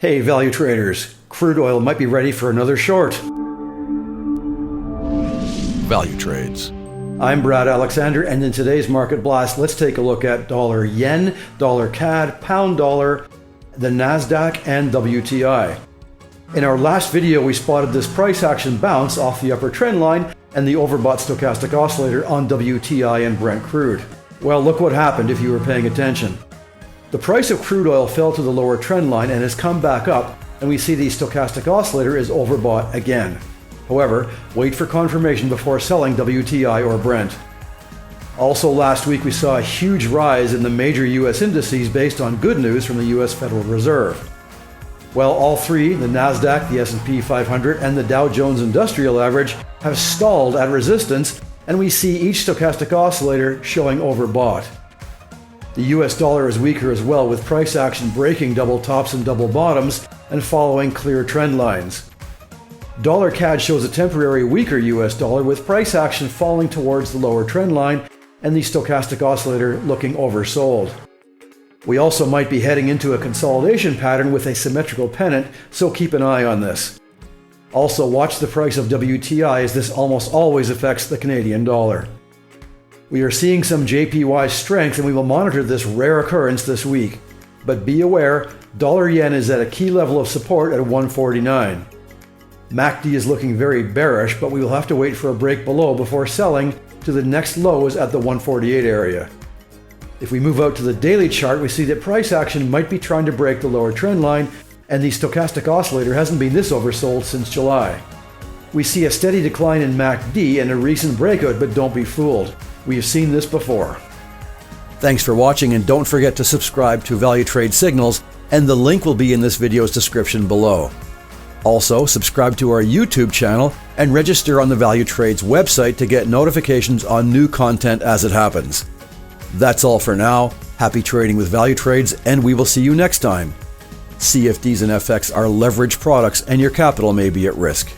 Hey value traders, crude oil might be ready for another short. Value trades. I'm Brad Alexander, and in today's market blast, let's take a look at dollar yen, dollar CAD, pound dollar, the NASDAQ, and WTI. In our last video, we spotted this price action bounce off the upper trend line and the overbought stochastic oscillator on WTI and Brent crude. Well, look what happened if you were paying attention. The price of crude oil fell to the lower trend line and has come back up, and we see the stochastic oscillator is overbought again. However, wait for confirmation before selling WTI or Brent. Also last week we saw a huge rise in the major US indices based on good news from the US Federal Reserve. Well, all three, the NASDAQ, the S&P 500, and the Dow Jones Industrial Average, have stalled at resistance, and we see each stochastic oscillator showing overbought. The US dollar is weaker as well, with price action breaking double tops and double bottoms and following clear trend lines. Dollar CAD shows a temporary weaker US dollar, with price action falling towards the lower trend line and the stochastic oscillator looking oversold. We also might be heading into a consolidation pattern with a symmetrical pennant, so keep an eye on this. Also watch the price of WTI, as this almost always affects the Canadian dollar. We are seeing some JPY strength, and we will monitor this rare occurrence this week. But be aware, dollar yen is at a key level of support at 149. MACD is looking very bearish, but we will have to wait for a break below before selling to the next lows at the 148 area. If we move out to the daily chart, we see that price action might be trying to break the lower trend line, and the stochastic oscillator hasn't been this oversold since July. We see a steady decline in MACD and a recent breakout, but don't be fooled. We have seen this before. Thanks for watching, and don't forget to subscribe to Value Trade Signals, and the link will be in this video's description below. Also, subscribe to our YouTube channel and register on the Value Trades website to get notifications on new content as it happens. That's all for now. Happy trading with Value Trades, and we will see you next time. CFDs and FX are leveraged products, and your capital may be at risk.